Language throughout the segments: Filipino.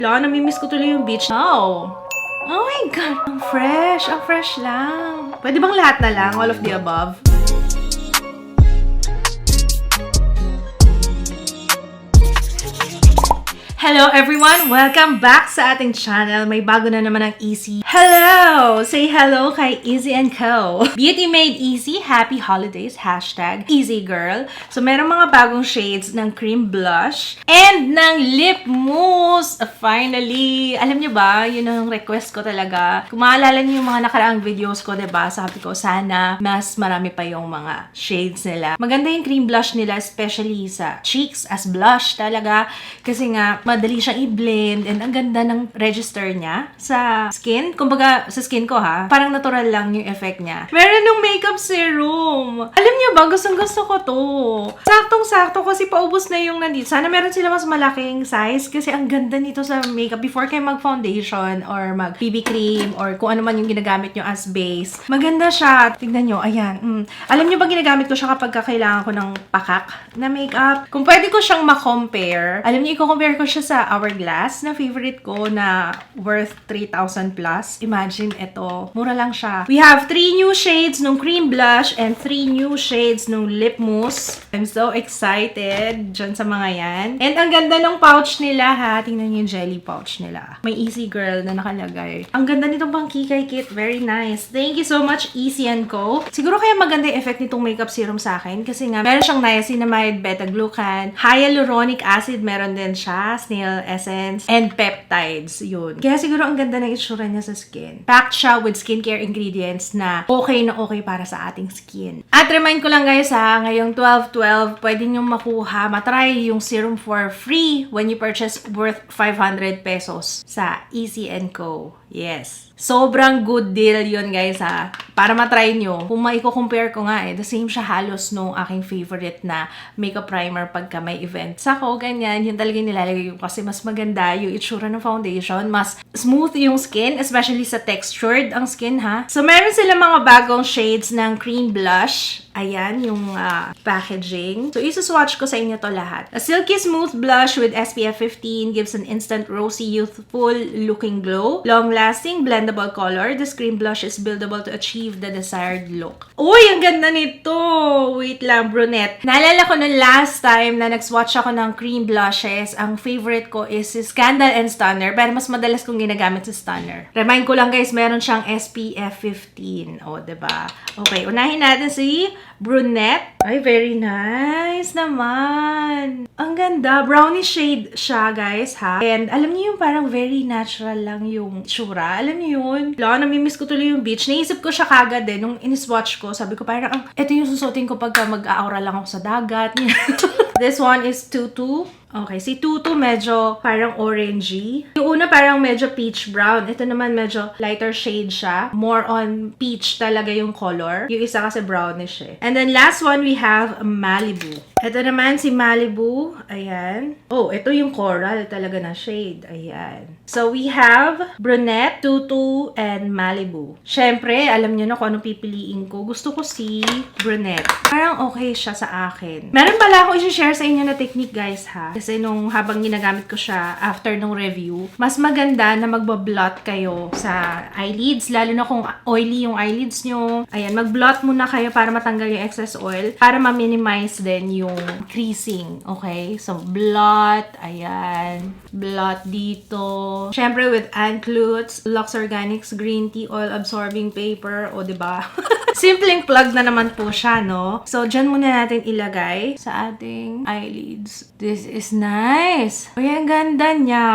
Wala, namimiss ko tuloy yung beach. Oh my God! Ang fresh lang. Pwede bang lahat na lang? All of the above? Hello everyone! Welcome back sa ating channel. May bago na naman ang Issy. Hello! Say hello kay Issy & Co. Beauty made easy. Happy holidays. Hashtag Easy Girl. So, merong mga bagong shades ng cream blush and ng lip mousse. Finally! Alam niyo ba, yun ang request ko talaga. Kung maalala niyo yung mga nakaraang videos ko, diba? Sabi ko, sana mas marami pa yung mga shades nila. Maganda yung cream blush nila, especially sa cheeks as blush talaga. Kasi nga, madali siyang i-blend and ang ganda ng register niya sa skin. Kumbaga, sa skin ko ha, parang natural lang yung effect niya. Meron ng makeup serum. Alam niyo ba, gustong-gusto ko to. Saktong-sakto kasi paubos na yung nandito. Sana meron sila mas malaking size kasi ang ganda nito sa makeup before kayo mag-foundation or mag-BB cream or kung ano man yung ginagamit nyo as base. Maganda siya. Tignan nyo, ayan. Alam niyo ba ginagamit ko siya kapag kailangan ko ng pakak na makeup? Kung pwede ko siyang ma-compare, alam niyo, i-compare ko siya sa Hourglass na favorite ko na worth 3,000 plus. Imagine, ito. Mura lang siya. We have 3 new shades nung cream blush and 3 new shades nung lip mousse. I'm so excited dyan sa mga yan. And ang ganda ng pouch nila ha. Tingnan niyo yung jelly pouch nila. May Easy Girl na nakalagay. Ang ganda nitong pang kikay kit. Very nice. Thank you so much, Issy & Co. Siguro kaya maganda yung effect nitong makeup serum sa akin kasi nga meron siyang niacinamide, beta-glucan, hyaluronic acid meron din siya, snail essence, and peptides. Yun. Kaya siguro ang ganda ng itsura niya sa skin. Packed siya with skincare ingredients na okay para sa ating skin. At remind ko lang guys ha, ngayong 12/12, pwede nyo makuha, matry yung serum for free when you purchase worth 500 pesos sa Issy & Co. Yes. Sobrang good deal yun guys ha. Para matry nyo. Kung maiko-compare ko nga the same siya halos nung aking favorite na makeup primer pagka may events ako, ganyan. Yun talaga nilalagay ko kasi mas maganda yung itsura ng foundation. Mas smooth yung skin, especially sa textured ang skin ha. So meron sila mga bagong shades ng cream blush. Ayan yung packaging. So isuswatch ko sa inyo to lahat. A silky smooth blush with SPF 15 gives an instant rosy, youthful looking glow. Long-lasting, blendable color. This cream blush is buildable to achieve the desired look. Uy, ang ganda nito! Wait lang, brunette. Naalala ko nung last time na nag-swatch ako ng cream blushes, ang favorite ko is si Scandal and Stunner, pero mas madalas kong ginagamit si Stunner. Remind ko lang guys, meron siyang SPF 15. O, diba? Okay, unahin natin si brunette. Ay, very nice naman. Ang ganda. Brownie shade siya, guys, ha? And alam niyo yung parang very natural lang yung tsura. Alam niyo yun? Wala, namimiss ko tuloy yung beach. Naisip ko siya kagad nung in-swatch ko. Sabi ko parang, ito yung susutin ko pagka mag-aura lang ako sa dagat. This one is Tutu. Okay, si Tutu medyo parang orangey. Yung una parang medyo peach brown. Ito naman medyo lighter shade siya. More on peach talaga yung color. Yung isa kasi brownish eh. And then last one we have Malibu. Ito naman si Malibu. Ayan. Oh, ito yung coral talaga na shade. Ayan. So we have brunette, Tutu, and Malibu. Syempre, alam niyo na kung anong pipiliin ko. Gusto ko si brunette. Parang okay siya sa akin. Meron pala ako i-share sa inyo na technique guys ha. Kasi nung habang ginagamit ko siya after nung review, mas maganda na magbablot kayo sa eyelids, lalo na kung oily yung eyelids nyo. Ayan, magblot muna kayo para matanggal yung excess oil, para ma-minimize din yung creasing. Okay? So, blot. Ayan. Blot dito. Syempre with anneclutz, Lux Organics Green Tea Oil Absorbing Paper. O, diba? Simpleng plug na naman po siya, no? So, dyan muna natin ilagay sa ating eyelids. This is nice! Uy, ang ganda niya.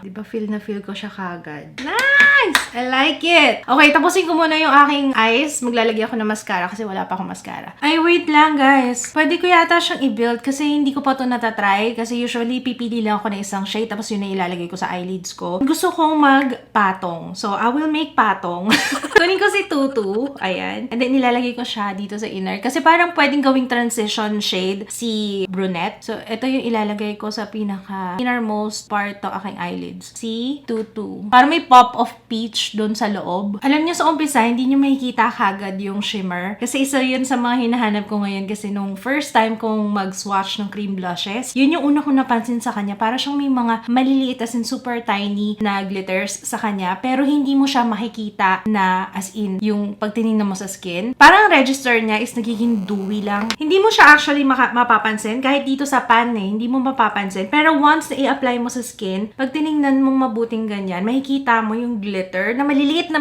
Diba, feel na feel ko siya kagad. Nice! I like it! Okay, tapusin ko muna yung aking eyes. Maglalagay ako ng mascara kasi wala pa akong mascara. Ay, wait lang, guys. Pwede ko yata siyang i-build kasi hindi ko pa ito natatry. Kasi usually, pipili lang ako ng isang shade tapos yun na ilalagay ko sa eyelids ko. Gusto kong magpatong. So, I will make patong. Kunin ko si Tutu. Ayan. And then, nilalagay ko siya dito sa inner. Kasi parang pwedeng gawing transition shade si brunette. So, ito yung ilalagay ko sa pinaka innermost part ng aking eyelids. Si Tutu. Parang may pop of pink peach doon sa loob. Alam niyo sa umpisa, hindi niyo makikita kagad yung shimmer. Kasi isa yun sa mga hinahanap ko ngayon kasi nung first time kong mag-swatch ng cream blushes, yun yung una ko napansin sa kanya. Para siyang may mga maliliit as in super tiny na glitters sa kanya. Pero hindi mo siya makikita na as in yung pagtinignan mo sa skin. Parang register niya is nagiging dewy lang. Hindi mo siya actually mapapansin. Kahit dito sa pan hindi mo mapapansin. Pero once na i-apply mo sa skin, pag tinignan mong mabuting ganyan, makikita mo yung glitter na maliliit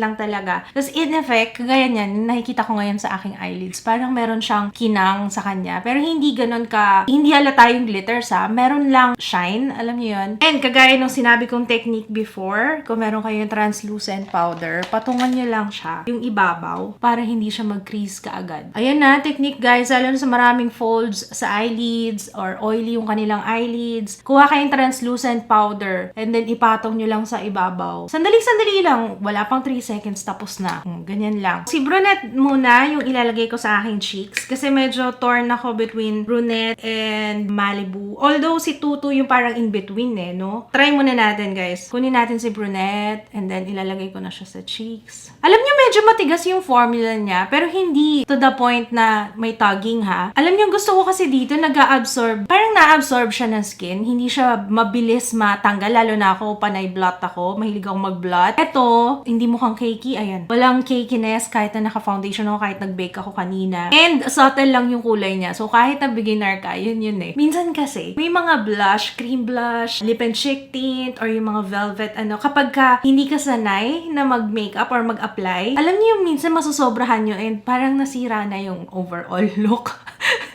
lang talaga. Tapos in effect, kagaya niyan, nakikita ko ngayon sa aking eyelids. Parang meron siyang kinang sa kanya. Pero hindi ganun hindi halata yung glitters meron lang shine. Alam niyo yun? And kagaya nung sinabi kong technique before, kung meron kayong translucent powder, patungan niyo lang siya, yung ibabaw, para hindi siya mag-crease kaagad. Ayan na, technique guys, lalo na sa maraming folds sa eyelids or oily yung kanilang eyelids. Kuha kayong translucent powder and then ipatong nyo lang sa ibabaw. Sandali lang. Wala pang 3 seconds tapos na. Ganyan lang. Si brunette muna yung ilalagay ko sa aking cheeks kasi medyo torn ako between brunette and Malibu. Although si Tutu yung parang in between no? Try muna natin guys. Kunin natin si brunette and then ilalagay ko na siya sa cheeks. Alam nyo medyo matigas yung formula niya pero hindi to the point na may tugging Alam nyo gusto ko kasi dito nag-a-absorb. Parang na-absorb siya ng skin. Hindi siya mabilis matanggal. Lalo na ako, panay blot ako. Mahilig akong mag-blot. Ito, hindi mukhang cakey. Ayan. Walang cakiness kahit na naka-foundation ako, kahit nag-bake ako kanina. And subtle lang yung kulay niya. So, kahit na beginner ka, yun Minsan kasi, may mga blush, cream blush, lip and cheek tint, or yung mga velvet, kapag hindi ka sanay na mag-makeup or mag-apply, alam niyo yung minsan masusobrahan nyo and parang nasira na yung overall look.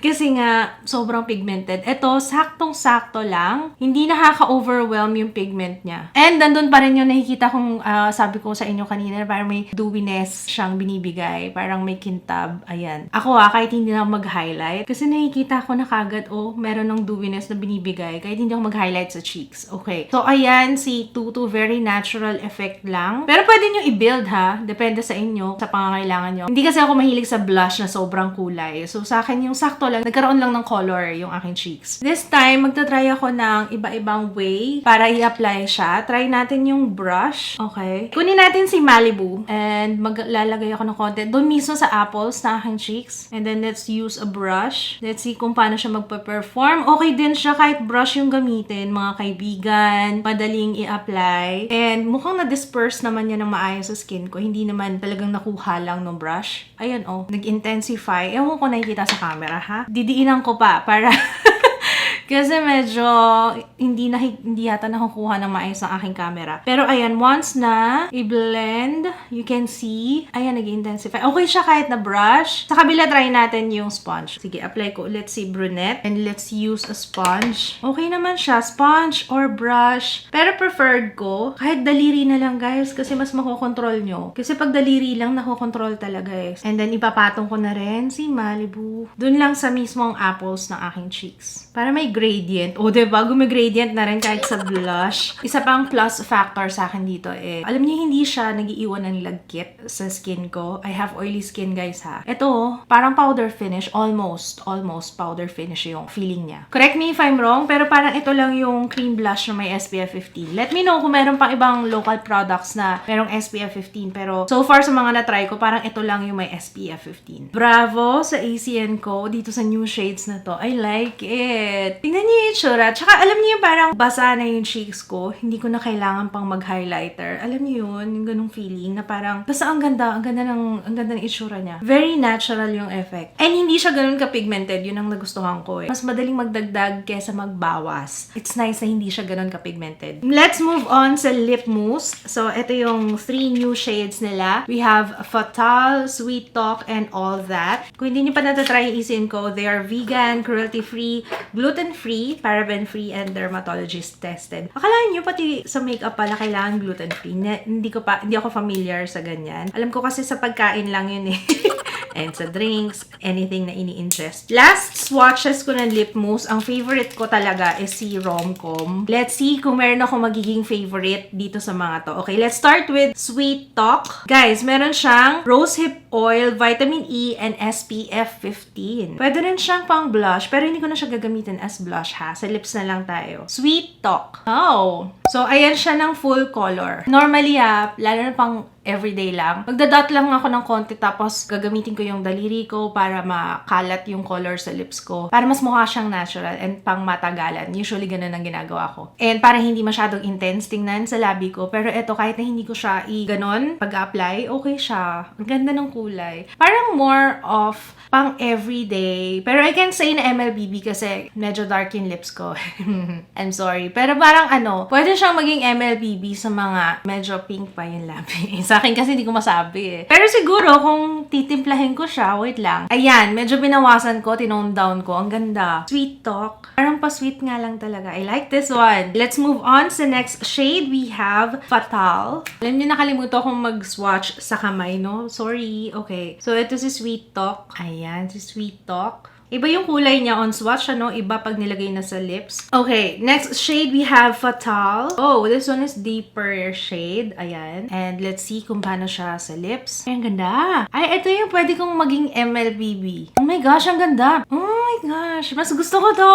Kasi nga, sobrang pigmented. Ito, saktong-sakto lang. Hindi nakaka-overwhelm yung pigment niya. And nandun pa rin yung nakikita kong, sabi ko sa inyo kanina, parang may dewiness siyang binibigay. Parang may kintab. Ayan. Ako kahit hindi na mag-highlight. Kasi nakikita ko na kagad, meron ng dewiness na binibigay. Kahit hindi ako mag-highlight sa cheeks. Okay. So, ayan, si Tutu, very natural effect lang. Pero pwede nyo i-build Depende sa inyo, sa pangangailangan nyo. Hindi kasi ako mahilig sa blush na sobrang kulay. So, sa akin yung sakto lang, nagkaroon lang ng color yung aking cheeks. This time, magta-try ako ng iba-ibang way para i-apply siya. Try natin yung brush. Okay. Kunin natin si Malibu and maglalagay ako ng konti doon mismo sa apples na aking cheeks. And then, let's use a brush. Let's see kung paano siya magpa-perform. Okay din siya kahit brush yung gamitin, mga kaibigan. Madaling i-apply. And mukhang na-disperse naman yan ng maayos sa skin ko. Hindi naman talagang nakuha lang ng brush. Ayan, nag-intensify. Ewan ko nakikita sa camera, didiinan ko pa para kasi medyo hindi yata nakukuha ng maayos ng aking camera. Pero ayan, once na i-blend, you can see, ayan, nag-intensify. Okay siya kahit na brush. Sa kabila, try natin yung sponge. Sige, apply ko. Let's see, brunette. And let's use a sponge. Okay naman siya, sponge or brush. Pero preferred ko, kahit daliri na lang, guys, kasi mas makokontrol nyo. Kasi pag daliri lang, nakokontrol talaga, guys. And then, ipapatong ko na rin si Malibu. Dun lang sa mismong apples ng aking cheeks. Para may gradient. Diba? Gumigradient na rin kahit sa blush. Isa pang plus factor sa akin dito alam niyo, hindi siya nag-iiwan ng lagkit sa skin ko. I have oily skin, guys, Ito, parang powder finish. Almost powder finish yung feeling niya. Correct me if I'm wrong, pero parang ito lang yung cream blush na may SPF 15. Let me know kung meron pang ibang local products na merong SPF 15. Pero so far sa mga na-try ko, parang ito lang yung may SPF 15. Bravo sa Issy & Co. Dito sa new shades na to. I like it. Tingnan niyo yung itsura. Tsaka alam niyo yung parang basa na yung cheeks ko. Hindi ko na kailangan pang mag-highlighter. Alam niyo yun, yung ganung feeling na parang basta ang ganda ng itsura niya. Very natural yung effect. And hindi siya ganun ka-pigmented. Yun ang nagustuhan ko Mas madaling magdagdag kesa magbawas. It's nice na hindi siya ganun ka-pigmented. Let's move on sa lip mousse. So, ito yung 3 new shades nila. We have Fatal, Sweet Talk, and All That. Kung hindi niyo pa natatry yung Issy & Co, they are vegan, cruelty-free, gluten-free, paraben-free, and dermatologist tested. Akalain nyo pati sa makeup pala kailangan gluten-free. Hindi ako familiar sa ganyan. Alam ko kasi sa pagkain lang yun and sa drinks, anything na ini-ingest. Last swatches ko ng lip mousse, ang favorite ko talaga is si Romcom. Let's see kung meron ako magiging favorite dito sa mga to. Okay, let's start with Sweet Talk. Guys, meron siyang rosehip oil, vitamin E, and SPF 15. Pwede rin siyang pang blush, pero hindi ko na siya gagamitin as blush ha. Sa lips na lang tayo. Sweet Talk. Oh! So, ayan siya ng full color. Normally lalo na pang everyday lang. Magdadot lang ako ng konti tapos gagamitin ko yung daliri ko para makalat yung color sa lips ko. Para mas mukha siyang natural and pang matagalan. Usually ganun ang ginagawa ko. And para hindi masyadong intense tingnan sa labi ko. Pero eto, kahit na hindi ko siya ganon pag-apply, okay siya. Ang ganda ng kulay. Parang more of pang everyday. Pero I can't say na MLBB kasi medyo dark yung lips ko. I'm sorry. Pero parang pwede siyang maging MLBB sa mga medyo pink pa yung labi. Sa akin kasi hindi ko masabi eh. Pero siguro kung titimplahin ko siya, wait lang. Ayan, medyo binawasan ko, tinone down ko. Ang ganda. Sweet Talk. Parang pa-sweet nga lang talaga. I like this one. Let's move on sa next shade. We have Fatal. Alam niyo, nakalimutan akong mag-swatch sa kamay, no? Sorry. Okay. So, ito si Sweet Talk. Ayan, si Sweet Talk. Iba yung kulay niya on swatch, Iba pag nilagay na sa lips. Okay, next shade we have Fatal. Oh, this one is deeper shade. Ayan. And let's see kung paano siya sa lips. Ay, ang ganda. Ay, ito yung pwede kong maging MLBB. Oh my gosh, ang ganda. Oh my gosh, mas gusto ko to.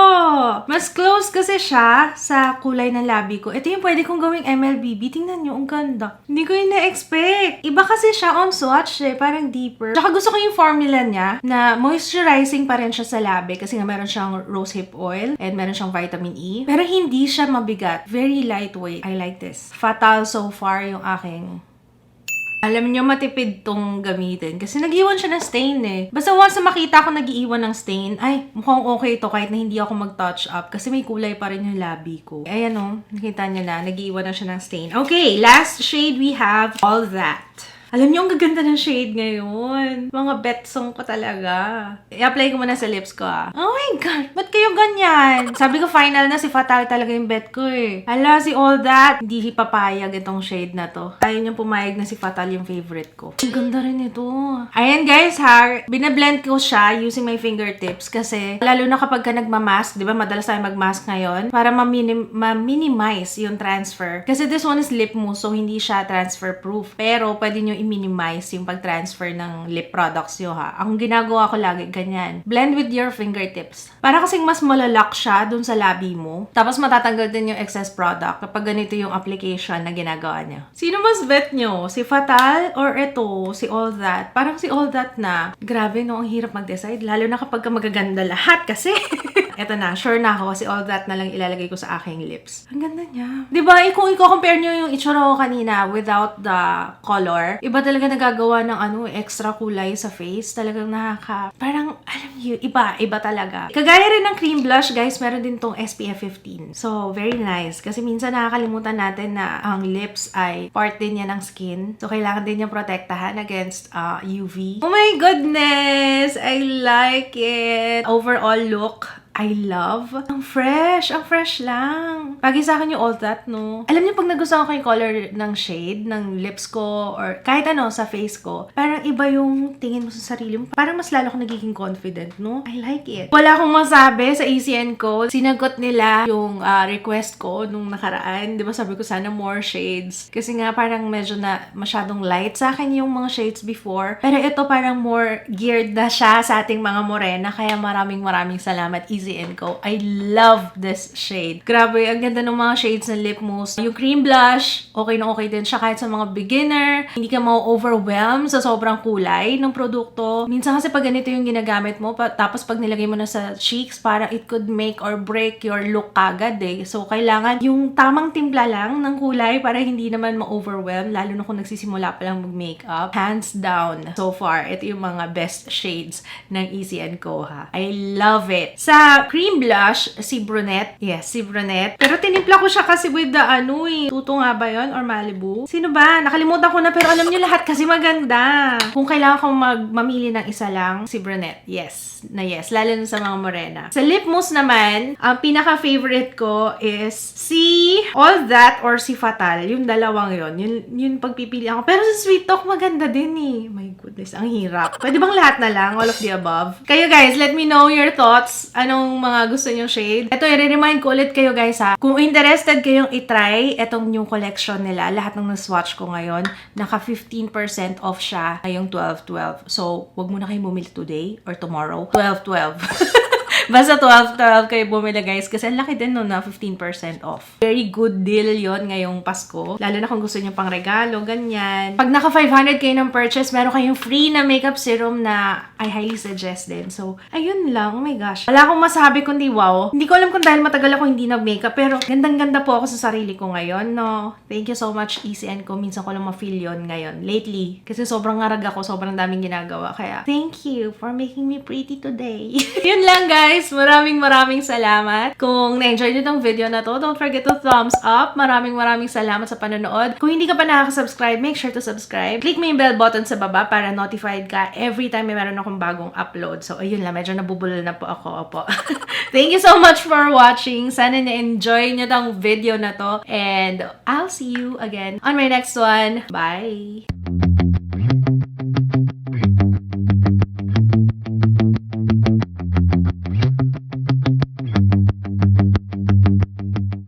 Mas close kasi siya sa kulay ng labi ko. Ito yung pwede kong gawing MLBB. Tingnan nyo, ang ganda. Hindi ko yung na-expect. Iba kasi siya on swatch parang deeper. Tsaka gusto ko yung formula niya na moisturizing pa rin siya sa labi kasi nga meron siyang rosehip oil and meron siyang vitamin E. Pero hindi siya mabigat. Very lightweight. I like this. Fatal so far yung aking. Alam niyo, matipid tong gamitin kasi nag-iwan siya ng stain eh. Basta once na makita ko nag-iwan ng stain, ay, mukhang okay to kahit na hindi ako mag-touch up kasi may kulay pa rin yung labi ko. Ayan nakita niyo na, nag-iwan na siya ng stain. Okay, last shade we have All That. Alam niyo, ang gaganda ng shade ngayon. Mga bet song ko talaga. I-apply ko muna sa lips ko Oh my God! Ba't kayo ganyan? Sabi ko, final na si Fatal talaga yung bet ko eh. Hala, si All That. Hindi papayag itong shade na to. Ayaw niyang pumayag na si Fatal yung favorite ko. Ang ganda rin ito. Ayan guys binablend ko siya using my fingertips kasi lalo na kapag ka nagmamask, di ba? Madalas tayo magmask ngayon para ma-minimize yung transfer. Kasi this one is lip mousse so hindi siya transfer proof. Pero pwede nyo i-minimize yung pag-transfer ng lip products nyo Ang ginagawa ko lagi, ganyan. Blend with your fingertips. Para kasing mas malalak siya dun sa labi mo. Tapos matatanggal din yung excess product kapag ganito yung application na ginagawa nyo. Sino mas bet nyo? Si Fatal or ito? Si All That? Parang si All That na. Grabe ang hirap mag-decide. Lalo na kapag magaganda lahat kasi. Eto na, sure na ako kasi All That na lang ilalagay ko sa aking lips. Ang ganda niya. Diba, kung i-compare nyo yung itsura ko kanina without the color, iba talaga nagagawa ng extra kulay sa face. Talagang parang, alam niyo, iba talaga. Kagaya rin ng cream blush, guys, meron din tong SPF 15. So, very nice. Kasi minsan nakakalimutan natin na ang lips ay part din yan ng skin. So, kailangan din yung protektahan against UV. Oh my goodness! I like it! Overall look, I love. Ang fresh lang. Bagay sa akin yung All That, no? Alam niyo, pag nagustuhan ko yung color ng shade, ng lips ko, or kahit sa face ko, parang iba yung tingin mo sa sarili mo. Parang mas lalo ko nagiging confident, no? I like it. Wala akong masabi sa Issy & Co. Sinagot nila yung request ko nung nakaraan. Di ba sabi ko sana more shades? Kasi nga parang medyo na masyadong light sa akin yung mga shades before. Pero ito parang more geared na siya sa ating mga morena. Kaya maraming salamat, Issy & Co. I love this shade. Grabe, ang ganda ng mga shades ng lip mousse. Yung cream blush, okay na okay din siya kahit sa mga beginner. Hindi ka ma-overwhelm sa sobrang kulay ng produkto. Minsan kasi pag ganito yung ginagamit mo, tapos pag nilagay mo na sa cheeks, para it could make or break your look agad eh. So, kailangan yung tamang timpla lang ng kulay para hindi naman ma-overwhelm, lalo na kung nagsisimula pa lang mag-makeup. Hands down. So far, ito yung mga best shades ng Issy & Co. I love it. Sa cream blush, si Brunette. Yes, si Brunette. Pero tinimpla ko siya kasi with the Tuto nga ba yun? Or Malibu? Sino ba? Nakalimutan ko na pero alam nyo lahat kasi maganda. Kung kailangan kong mamili ng isa lang, si Brunette. Yes. Na yes. Lalo na sa mga morena. Sa lip mousse naman, ang pinaka-favorite ko is si All That or si Fatal. Yung dalawang yun. Yun pagpipili ako. Pero sa Sweet Talk, maganda din eh. My goodness, ang hirap. Pwede bang lahat na lang? All of the above? Kayo guys, let me know your thoughts. Anong mga gusto nyong shade? Ito, i-remind ko ulit kayo guys ha. Kung interested kayong itry itong new collection nila, lahat ng na-swatch ko ngayon, naka 15% off siya ngayong 12/12. So, wag muna kayong bumili today or tomorrow. 12/12. Basta 12/12 kayo bumili guys kasi ang laki din no na 15% off. Very good deal yon ngayong Pasko. Lalo na kung gusto niyo pang regalo, ganyan. Pag naka 500 kayo ng purchase, meron kayong free na makeup serum na I highly suggest din. So, ayun lang. Oh my gosh. Wala akong masabi kundi wow. Hindi ko alam kung dahil matagal ako hindi nag-makeup pero gandang-ganda po ako sa sarili ko ngayon, no? Thank you so much, Issy and ko. Minsan ko lang ma-feel yon ngayon. Lately. Kasi sobrang ngarag ako. Sobrang daming ginagawa. Kaya, thank you for making me pretty today. Yun lang guys. Maraming salamat. Kung na-enjoy nyo itong video na to, don't forget to thumbs up. Maraming salamat sa panonood. Kung hindi ka pa nakaka-subscribe, make sure to subscribe. Click mo yung bell button sa baba para notified ka every time may meron akong bagong upload. So, ayun lang. Medyo nabubulol na po ako. Opo. Thank you so much for watching. Sana na-enjoy nyo tong video na to. And I'll see you again on my next one. Bye!